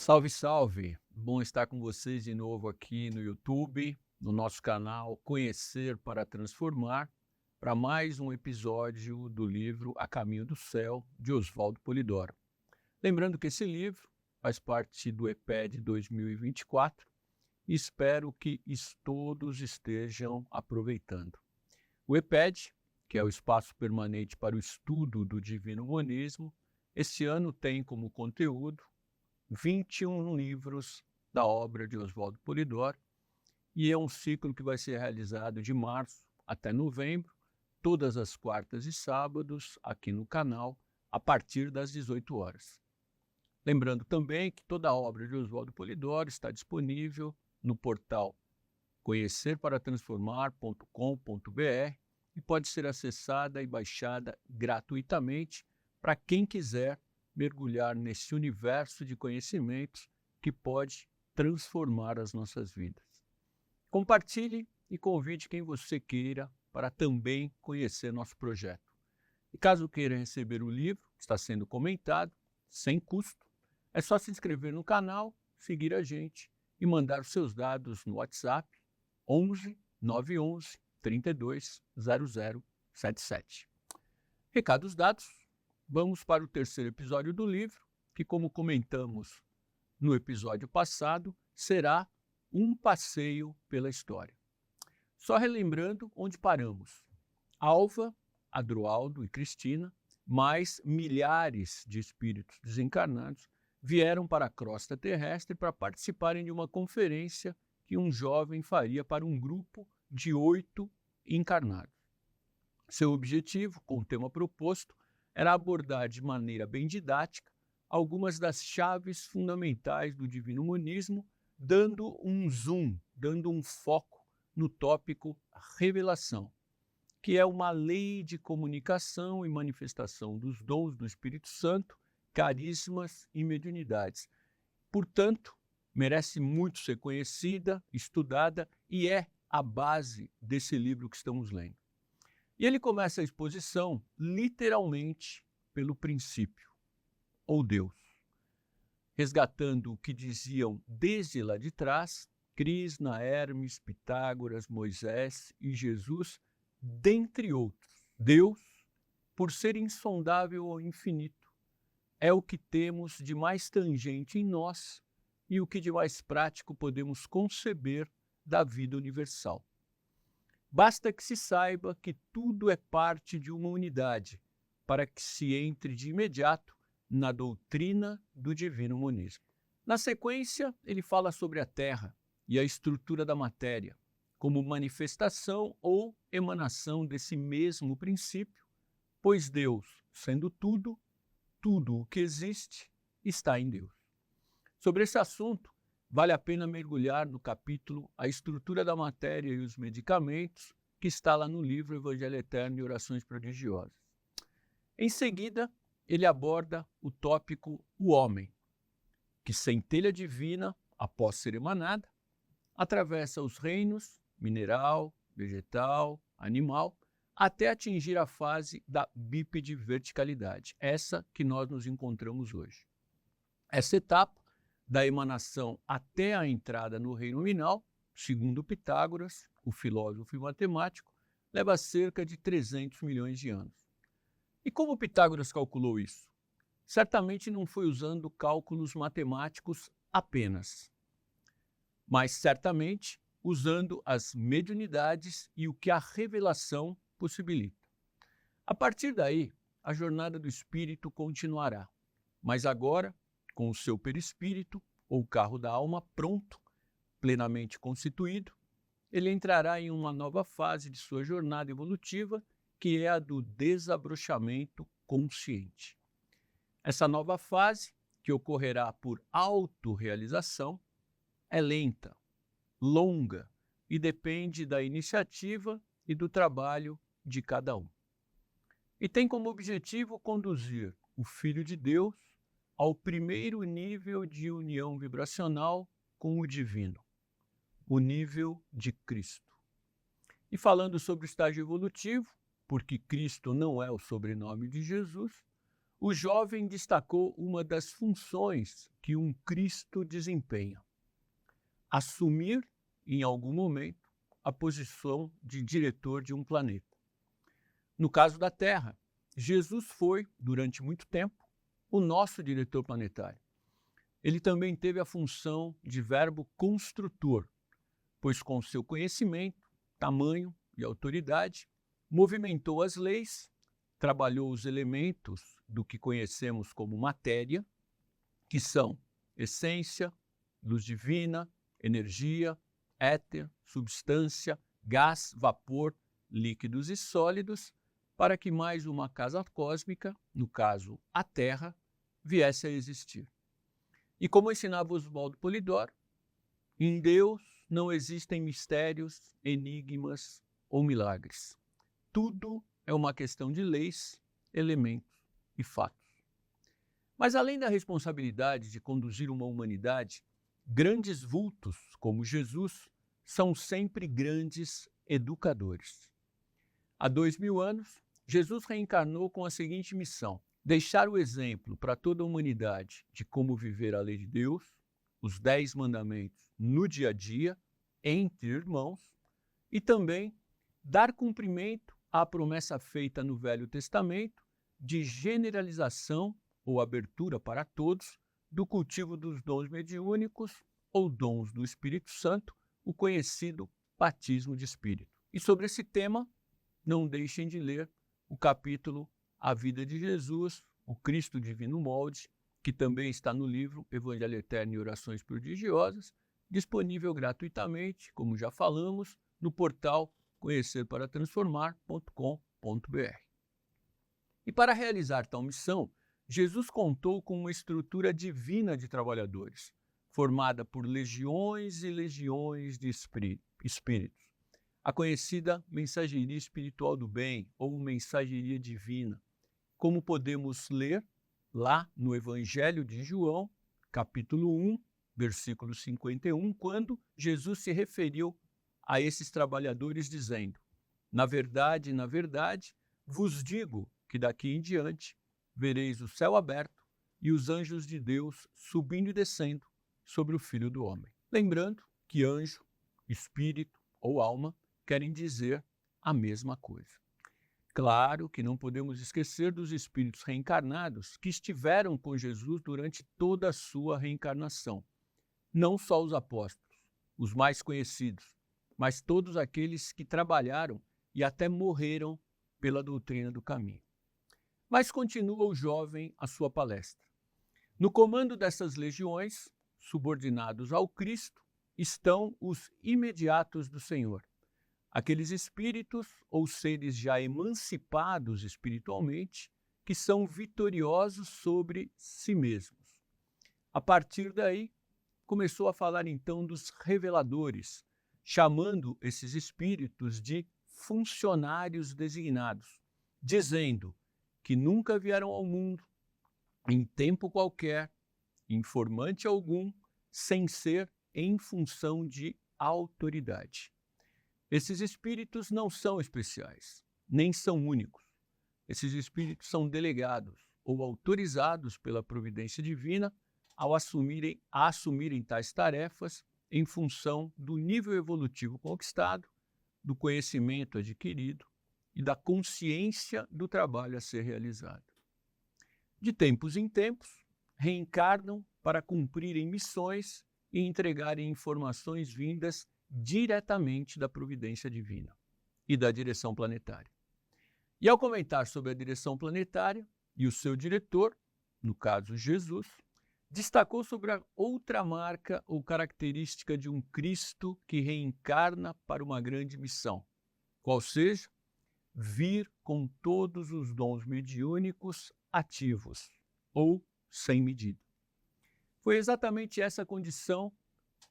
Salve, salve! Bom estar com vocês de novo aqui no YouTube, no nosso canal Conhecer para Transformar, para mais um episódio do livro A Caminho do Céu, de Oswaldo Polidoro. Lembrando que esse livro faz parte do EPED 2024 e espero que todos estejam aproveitando. O EPED, que é o Espaço Permanente para o Estudo do Divino Monismo, esse ano tem como conteúdo 21 livros da obra de Oswaldo Polidoro, e é um ciclo que vai ser realizado de março até novembro, todas as quartas e sábados, aqui no canal, a partir das 18 horas. Lembrando também que toda a obra de Oswaldo Polidoro está disponível no portal conhecerparatransformar.com.br e pode ser acessada e baixada gratuitamente para quem quiser mergulhar nesse universo de conhecimentos que pode transformar as nossas vidas. Compartilhe e convide quem você queira para também conhecer nosso projeto. E caso queira receber o livro que está sendo comentado, sem custo, é só se inscrever no canal, seguir a gente e mandar os seus dados no WhatsApp 11 911 32 0077. Recados dados. Vamos para o terceiro episódio do livro, que, como comentamos no episódio passado, será um passeio pela história. Só relembrando onde paramos. Alva, Adroaldo e Cristina, mais milhares de espíritos desencarnados, vieram para a crosta terrestre para participarem de uma conferência que um jovem faria para um grupo de 8 encarnados. Seu objetivo, com o tema proposto, era abordar de maneira bem didática algumas das chaves fundamentais do divino monismo, dando um zoom, dando um foco no tópico revelação, que é uma lei de comunicação e manifestação dos dons do Espírito Santo, carismas e mediunidades. Portanto, merece muito ser conhecida, estudada e é a base desse livro que estamos lendo. E ele começa a exposição literalmente pelo princípio, ou Deus, resgatando o que diziam desde lá de trás Krishna, Hermes, Pitágoras, Moisés e Jesus, dentre outros. Deus, por ser insondável ao infinito, é o que temos de mais tangente em nós e o que de mais prático podemos conceber da vida universal. Basta que se saiba que tudo é parte de uma unidade, para que se entre de imediato na doutrina do divino monismo. Na sequência, ele fala sobre a Terra e a estrutura da matéria, como manifestação ou emanação desse mesmo princípio, pois Deus, sendo tudo, tudo o que existe está em Deus. Sobre esse assunto, vale a pena mergulhar no capítulo A Estrutura da Matéria e os Medicamentos, que está lá no livro Evangelho Eterno e Orações Prodigiosas. Em seguida, ele aborda o tópico o homem, que centelha divina, após ser emanada, atravessa os reinos mineral, vegetal, animal, até atingir a fase da bípede verticalidade, essa que nós nos encontramos hoje. Essa etapa, da emanação até a entrada no reino nominal, segundo Pitágoras, o filósofo e matemático, leva cerca de 300 milhões de anos. E como Pitágoras calculou isso? Certamente não foi usando cálculos matemáticos apenas, mas certamente usando as mediunidades e o que a revelação possibilita. A partir daí, a jornada do espírito continuará, mas agora, com o seu perispírito, ou carro da alma, pronto, plenamente constituído, ele entrará em uma nova fase de sua jornada evolutiva, que é a do desabrochamento consciente. Essa nova fase, que ocorrerá por autorrealização, é lenta, longa e depende da iniciativa e do trabalho de cada um. E tem como objetivo conduzir o Filho de Deus ao primeiro nível de união vibracional com o divino, o nível de Cristo. E falando sobre o estágio evolutivo, porque Cristo não é o sobrenome de Jesus, o jovem destacou uma das funções que um Cristo desempenha: assumir, em algum momento, a posição de diretor de um planeta. No caso da Terra, Jesus foi, durante muito tempo, o nosso diretor planetário. Ele também teve a função de verbo construtor, pois com seu conhecimento, tamanho e autoridade, movimentou as leis, trabalhou os elementos do que conhecemos como matéria, que são essência, luz divina, energia, éter, substância, gás, vapor, líquidos e sólidos, para que mais uma casa cósmica, no caso a Terra, viesse a existir. E como ensinava Oswaldo Polidoro, em Deus não existem mistérios, enigmas ou milagres. Tudo é uma questão de leis, elementos e fatos. Mas além da responsabilidade de conduzir uma humanidade, grandes vultos como Jesus são sempre grandes educadores. Há 2000 anos, Jesus reencarnou com a seguinte missão: deixar o exemplo para toda a humanidade de como viver a lei de Deus, os 10 mandamentos no dia a dia, entre irmãos, e também dar cumprimento à promessa feita no Velho Testamento de generalização ou abertura para todos do cultivo dos dons mediúnicos ou dons do Espírito Santo, o conhecido batismo de Espírito. E sobre esse tema, não deixem de ler o capítulo A Vida de Jesus, o Cristo Divino Molde, que também está no livro Evangelho Eterno e Orações Prodigiosas, disponível gratuitamente, como já falamos, no portal conhecerparatransformar.com.br. E para realizar tal missão, Jesus contou com uma estrutura divina de trabalhadores, formada por legiões e legiões de espíritos. A conhecida mensageria espiritual do bem, ou mensageria divina, como podemos ler lá no Evangelho de João, capítulo 1, versículo 51, quando Jesus se referiu a esses trabalhadores dizendo: na verdade, vos digo que daqui em diante vereis o céu aberto e os anjos de Deus subindo e descendo sobre o Filho do Homem. Lembrando que anjo, espírito ou alma querem dizer a mesma coisa. Claro que não podemos esquecer dos espíritos reencarnados que estiveram com Jesus durante toda a sua reencarnação. Não só os apóstolos, os mais conhecidos, mas todos aqueles que trabalharam e até morreram pela doutrina do caminho. Mas continua o jovem a sua palestra. No comando dessas legiões, subordinados ao Cristo, estão os imediatos do Senhor, aqueles espíritos ou seres já emancipados espiritualmente, que são vitoriosos sobre si mesmos. A partir daí, começou a falar então dos reveladores, chamando esses espíritos de funcionários designados, dizendo que nunca vieram ao mundo, em tempo qualquer, informante algum, sem ser em função de autoridade. Esses espíritos não são especiais, nem são únicos. Esses espíritos são delegados ou autorizados pela providência divina a assumirem tais tarefas em função do nível evolutivo conquistado, do conhecimento adquirido e da consciência do trabalho a ser realizado. De tempos em tempos, reencarnam para cumprirem missões e entregarem informações vindas diretamente da providência divina e da direção planetária. E ao comentar sobre a direção planetária e o seu diretor, no caso Jesus, destacou sobre a outra marca ou característica de um Cristo que reencarna para uma grande missão, qual seja, vir com todos os dons mediúnicos ativos ou sem medida. Foi exatamente essa condição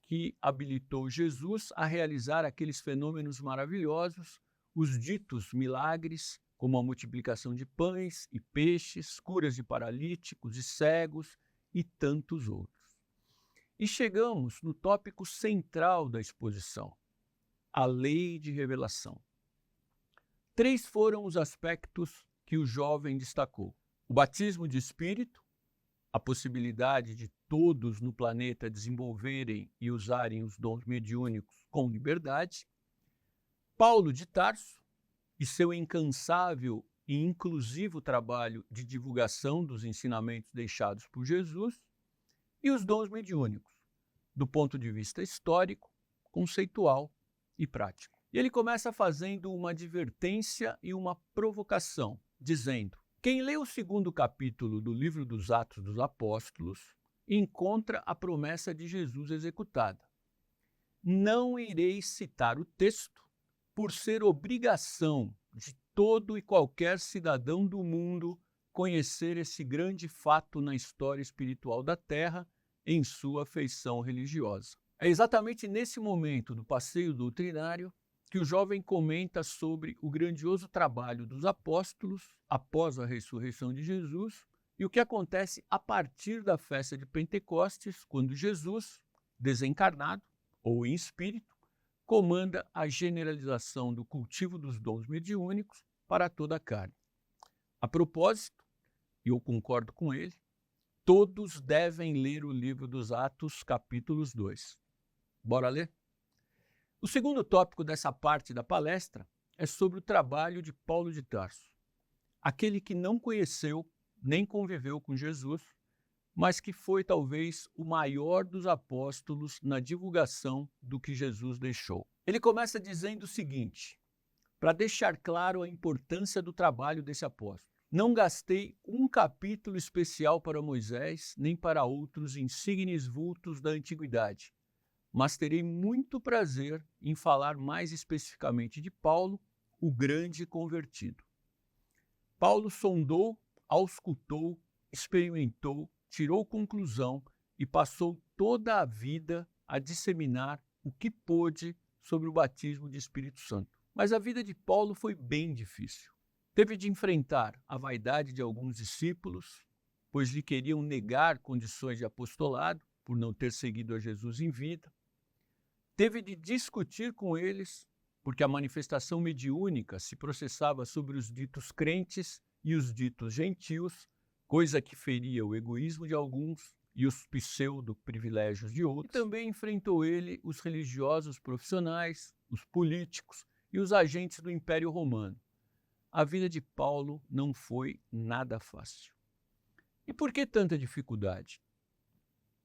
que habilitou Jesus a realizar aqueles fenômenos maravilhosos, os ditos milagres, como a multiplicação de pães e peixes, curas de paralíticos e cegos e tantos outros. E chegamos no tópico central da exposição, a lei de revelação. 3 foram os aspectos que o jovem destacou: O batismo de espírito, a possibilidade de todos no planeta desenvolverem e usarem os dons mediúnicos com liberdade. Paulo de Tarso e seu incansável e inclusivo trabalho de divulgação dos ensinamentos deixados por Jesus. E os dons mediúnicos, do ponto de vista histórico, conceitual e prático. E ele começa fazendo uma advertência e uma provocação, dizendo: quem lê o 2º capítulo do livro dos Atos dos Apóstolos encontra a promessa de Jesus executada. Não irei citar o texto por ser obrigação de todo e qualquer cidadão do mundo conhecer esse grande fato na história espiritual da Terra em sua feição religiosa. É exatamente nesse momento do passeio doutrinário que o jovem comenta sobre o grandioso trabalho dos apóstolos após a ressurreição de Jesus e o que acontece a partir da festa de Pentecostes, quando Jesus, desencarnado ou em espírito, comanda a generalização do cultivo dos dons mediúnicos para toda a carne. A propósito, e eu concordo com ele, todos devem ler o livro dos Atos, capítulos 2. Bora ler? O segundo tópico dessa parte da palestra é sobre o trabalho de Paulo de Tarso, aquele que não conheceu nem conviveu com Jesus, mas que foi talvez o maior dos apóstolos na divulgação do que Jesus deixou. Ele começa dizendo o seguinte, para deixar claro a importância do trabalho desse apóstolo: não gastei um capítulo especial para Moisés, nem para outros insignes vultos da antiguidade, mas terei muito prazer em falar mais especificamente de Paulo, o grande convertido. Paulo sondou, auscultou, experimentou, tirou conclusão e passou toda a vida a disseminar o que pôde sobre o batismo de Espírito Santo. Mas a vida de Paulo foi bem difícil. Teve de enfrentar a vaidade de alguns discípulos, pois lhe queriam negar condições de apostolado por não ter seguido a Jesus em vida. Teve de discutir com eles, porque a manifestação mediúnica se processava sobre os ditos crentes e os ditos gentios, coisa que feria o egoísmo de alguns e os pseudo-privilégios de outros. E também enfrentou ele os religiosos profissionais, os políticos e os agentes do Império Romano. A vida de Paulo não foi nada fácil. E por que tanta dificuldade?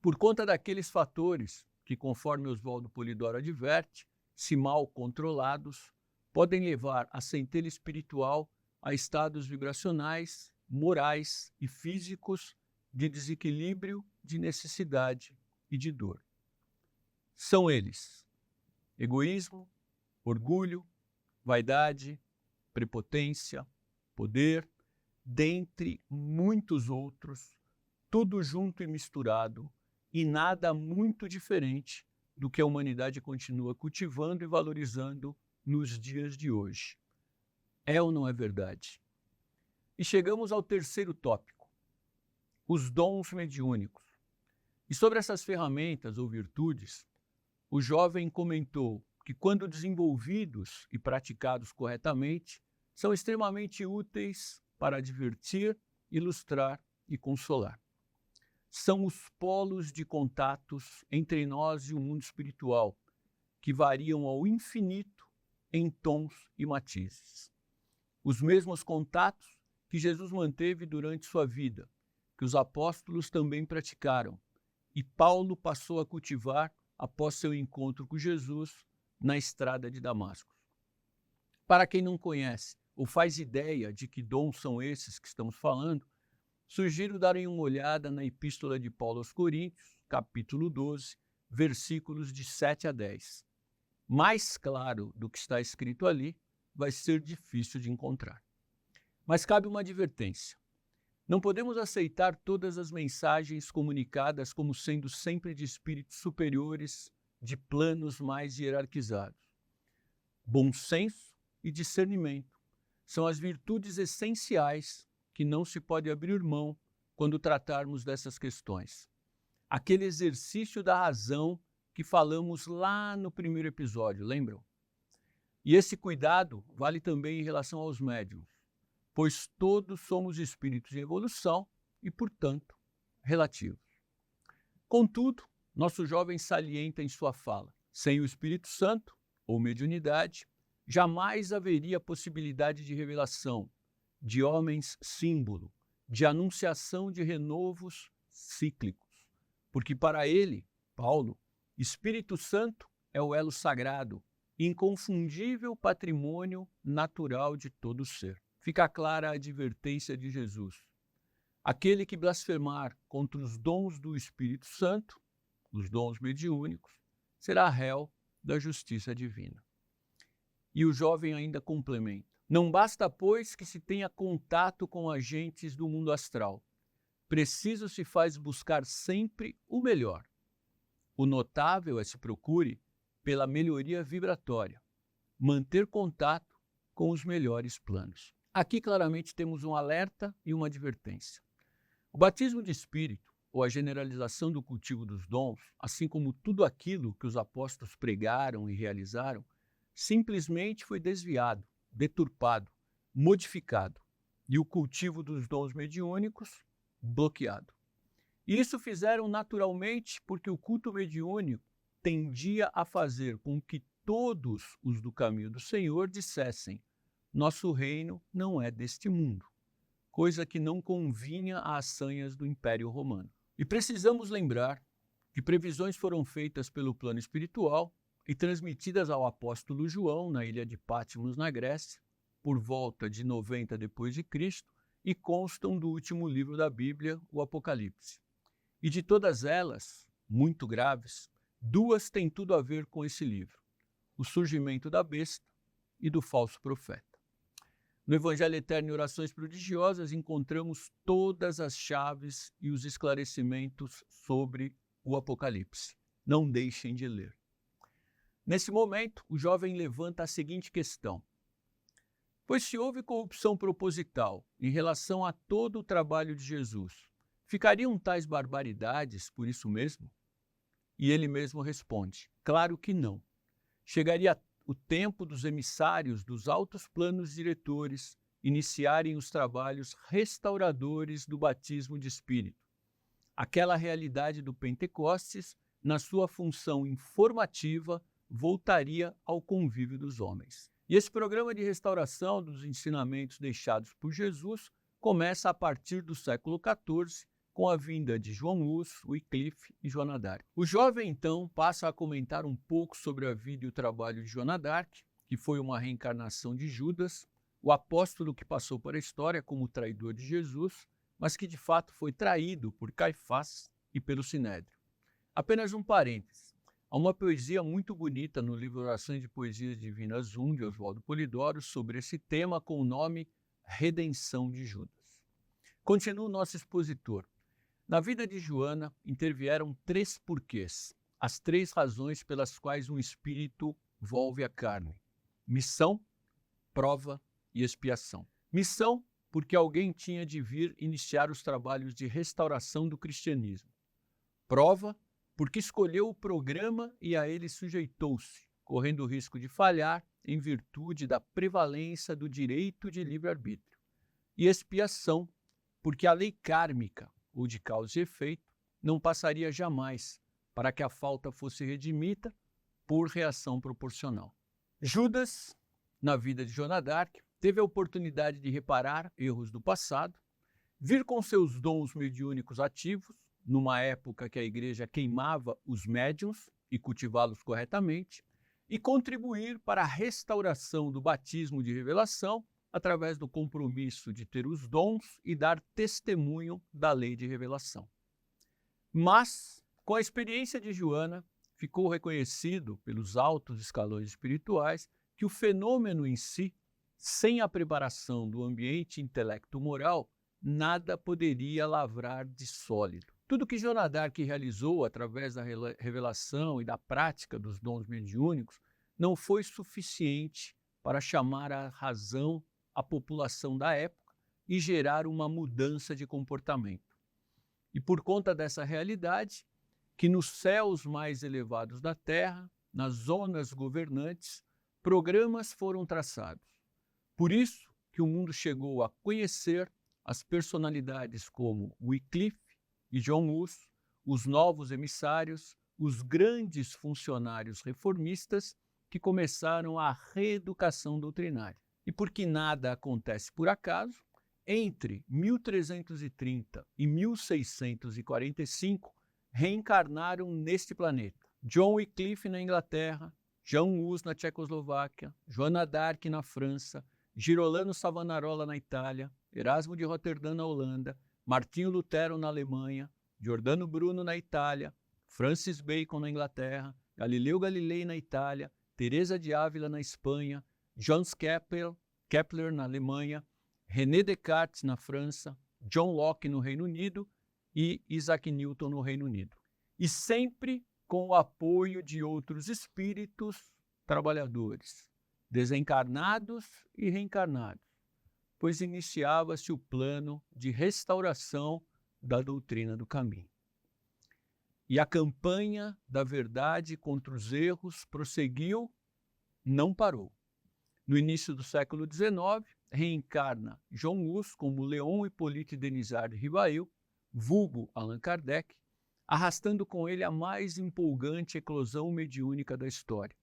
Por conta daqueles fatores que, conforme Oswaldo Polidoro adverte, se mal controlados, podem levar a centelha espiritual a estados vibracionais, morais e físicos de desequilíbrio, de necessidade e de dor. São eles: egoísmo, orgulho, vaidade, prepotência, poder, dentre muitos outros, tudo junto e misturado, e nada muito diferente do que a humanidade continua cultivando e valorizando nos dias de hoje. É ou não é verdade? E chegamos ao terceiro tópico, os dons mediúnicos. E sobre essas ferramentas ou virtudes, o jovem comentou que, quando desenvolvidos e praticados corretamente, são extremamente úteis para divertir, ilustrar e consolar. São os polos de contatos entre nós e o mundo espiritual, que variam ao infinito em tons e matizes. Os mesmos contatos que Jesus manteve durante sua vida, que os apóstolos também praticaram, e Paulo passou a cultivar após seu encontro com Jesus na estrada de Damasco. Para quem não conhece ou faz ideia de que dons são esses que estamos falando, sugiro darem uma olhada na Epístola de Paulo aos Coríntios, capítulo 12, versículos de 7 a 10. Mais claro do que está escrito ali, vai ser difícil de encontrar. Mas cabe uma advertência. Não podemos aceitar todas as mensagens comunicadas como sendo sempre de espíritos superiores, de planos mais hierarquizados. Bom senso e discernimento são as virtudes essenciais que não se pode abrir mão quando tratarmos dessas questões. Aquele exercício da razão que falamos lá no primeiro episódio, lembram? E esse cuidado vale também em relação aos médiuns. pois todos somos espíritos em evolução e, portanto, relativos. Contudo, nosso jovem salienta em sua fala: sem o Espírito Santo, ou mediunidade, jamais haveria possibilidade de revelação, de homens símbolo, de anunciação de renovos cíclicos, porque para ele, Paulo, Espírito Santo é o elo sagrado, inconfundível patrimônio natural de todo ser. Fica clara a advertência de Jesus: aquele que blasfemar contra os dons do Espírito Santo, os dons mediúnicos, será réu da justiça divina. E o jovem ainda complementa: não basta, pois, que se tenha contato com agentes do mundo astral. Preciso se faz buscar sempre o melhor. O notável é se procure pela melhoria vibratória, manter contato com os melhores planos. Aqui claramente temos um alerta e uma advertência. O batismo de espírito, ou a generalização do cultivo dos dons, assim como tudo aquilo que os apóstolos pregaram e realizaram, simplesmente foi desviado, deturpado, modificado, e o cultivo dos dons mediúnicos bloqueado. Isso fizeram naturalmente porque o culto mediúnico tendia a fazer com que todos os do caminho do Senhor dissessem: nosso reino não é deste mundo, coisa que não convinha às sanhas do Império Romano. E precisamos lembrar que previsões foram feitas pelo plano espiritual e transmitidas ao apóstolo João na ilha de Patmos, na Grécia, por volta de 90 depois de Cristo, e constam do último livro da Bíblia, o Apocalipse. E de todas elas, muito graves, duas têm tudo a ver com esse livro: o surgimento da besta e do falso profeta. No Evangelho Eterno e Orações Prodigiosas encontramos todas as chaves e os esclarecimentos sobre o Apocalipse. Não deixem de ler. Nesse momento, o jovem levanta a seguinte questão: pois se houve corrupção proposital em relação a todo o trabalho de Jesus, ficariam tais barbaridades por isso mesmo? E ele mesmo responde: claro que não. Chegaria o tempo dos emissários dos altos planos diretores iniciarem os trabalhos restauradores do batismo de Espírito. Aquela realidade do Pentecostes, na sua função informativa, voltaria ao convívio dos homens. E esse programa de restauração dos ensinamentos deixados por Jesus começa a partir do século XIV, com a vinda de João Hus, Wycliffe e Joana d'Arc. O jovem, então, passa a comentar um pouco sobre a vida e o trabalho de Joana d'Arc, que foi uma reencarnação de Judas, o apóstolo que passou para a história como traidor de Jesus, mas que de fato foi traído por Caifás e pelo Sinédrio. Apenas um parêntese. Há uma poesia muito bonita no livro Orações de Poesias Divinas 1, de Oswaldo Polidoro, sobre esse tema com o nome Redenção de Judas. Continua o nosso expositor. Na vida de Joana intervieram 3 porquês, as 3 razões pelas quais um espírito volve à carne: missão, prova e expiação. Missão, porque alguém tinha de vir iniciar os trabalhos de restauração do cristianismo. Prova, porque escolheu o programa e a ele sujeitou-se, correndo o risco de falhar em virtude da prevalência do direito de livre-arbítrio. E expiação, porque a lei kármica, ou de causa e efeito, não passaria jamais para que a falta fosse redimida por reação proporcional. Judas, na vida de Joana d'Arc, teve a oportunidade de reparar erros do passado, vir com seus dons mediúnicos ativos, numa época que a igreja queimava os médiuns e cultivá-los corretamente, e contribuir para a restauração do batismo de revelação através do compromisso de ter os dons e dar testemunho da lei de revelação. Mas, com a experiência de Joana, ficou reconhecido pelos altos escalões espirituais que o fenômeno em si, sem a preparação do ambiente intelecto-moral, nada poderia lavrar de sólido. Tudo que Joana d'Arc realizou através da revelação e da prática dos dons mediúnicos não foi suficiente para chamar à razão a população da época e gerar uma mudança de comportamento. E por conta dessa realidade, que nos céus mais elevados da Terra, nas zonas governantes, programas foram traçados. Por isso, que o mundo chegou a conhecer as personalidades como Wycliffe e John Hus, os novos emissários, os grandes funcionários reformistas que começaram a reeducação doutrinária. E porque nada acontece por acaso, entre 1330 e 1645 reencarnaram neste planeta John Wycliffe na Inglaterra, John Hus na Tchecoslováquia, Joana d'Arc na França, Girolamo Savonarola na Itália, Erasmo de Roterdã na Holanda, Martinho Lutero na Alemanha, Giordano Bruno na Itália, Francis Bacon na Inglaterra, Galileu Galilei na Itália, Teresa de Ávila na Espanha, Johannes Kepler na Alemanha, René Descartes na França, John Locke no Reino Unido e Isaac Newton no Reino Unido. E sempre com o apoio de outros espíritos trabalhadores, desencarnados e reencarnados, pois iniciava-se o plano de restauração da doutrina do caminho. E a campanha da verdade contra os erros prosseguiu, não parou. No início do século XIX, reencarna John Hus como Leon Hippolyte Denisard Ribail, vulgo Allan Kardec, arrastando com ele a mais empolgante eclosão mediúnica da história.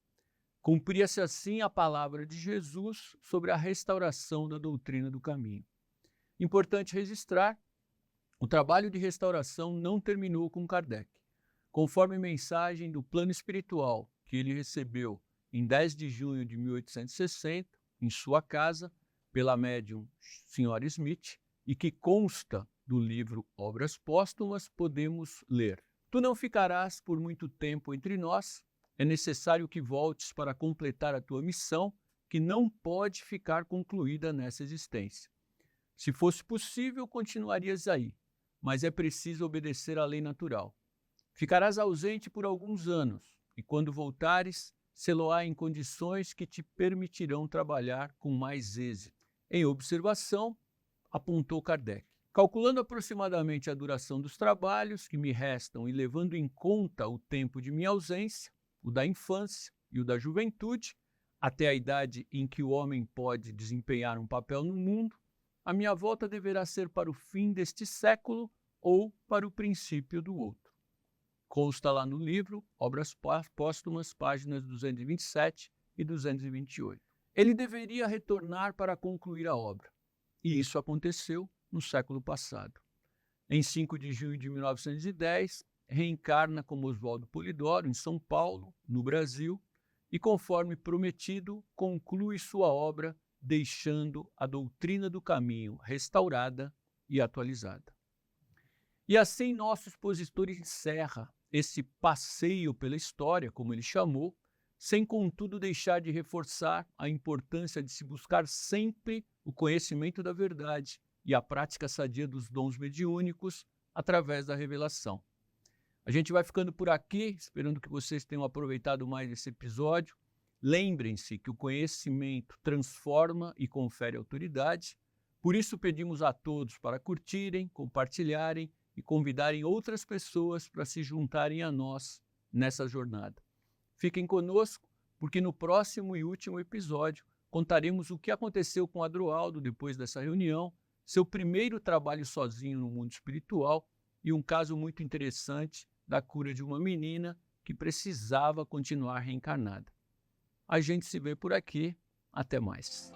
Cumpria-se assim a palavra de Jesus sobre a restauração da doutrina do caminho. Importante registrar, o trabalho de restauração não terminou com Kardec. Conforme mensagem do plano espiritual que ele recebeu em 10 de junho de 1860, em sua casa, pela médium Sra. Smith, e que consta do livro Obras Póstumas, podemos ler: Tu não ficarás por muito tempo entre nós, é necessário que voltes para completar a tua missão, que não pode ficar concluída nessa existência. Se fosse possível, continuarias aí, mas é preciso obedecer à lei natural. Ficarás ausente por alguns anos, e quando voltares, sê-lo-á em condições que te permitirão trabalhar com mais êxito. Em observação, apontou Kardec. Calculando aproximadamente a duração dos trabalhos que me restam e levando em conta o tempo de minha ausência, o da infância e o da juventude, até a idade em que o homem pode desempenhar um papel no mundo, a minha volta deverá ser para o fim deste século ou para o princípio do outro. Consta lá no livro Obras Póstumas, páginas 227 e 228. Ele deveria retornar para concluir a obra, e isso aconteceu no século passado. Em 5 de junho de 1910, reencarna como Oswaldo Polidoro em São Paulo, no Brasil, e conforme prometido, conclui sua obra deixando a doutrina do caminho restaurada e atualizada. E assim nosso expositor encerra esse passeio pela história, como ele chamou, sem contudo deixar de reforçar a importância de se buscar sempre o conhecimento da verdade e a prática sadia dos dons mediúnicos através da revelação. A gente vai ficando por aqui, esperando que vocês tenham aproveitado mais esse episódio. Lembrem-se que o conhecimento transforma e confere autoridade, por isso pedimos a todos para curtirem, compartilharem e convidarem outras pessoas para se juntarem a nós nessa jornada. Fiquem conosco, porque no próximo e último episódio contaremos o que aconteceu com Adroaldo depois dessa reunião, seu primeiro trabalho sozinho no mundo espiritual e um caso muito interessante da cura de uma menina que precisava continuar reencarnada. A gente se vê por aqui. Até mais.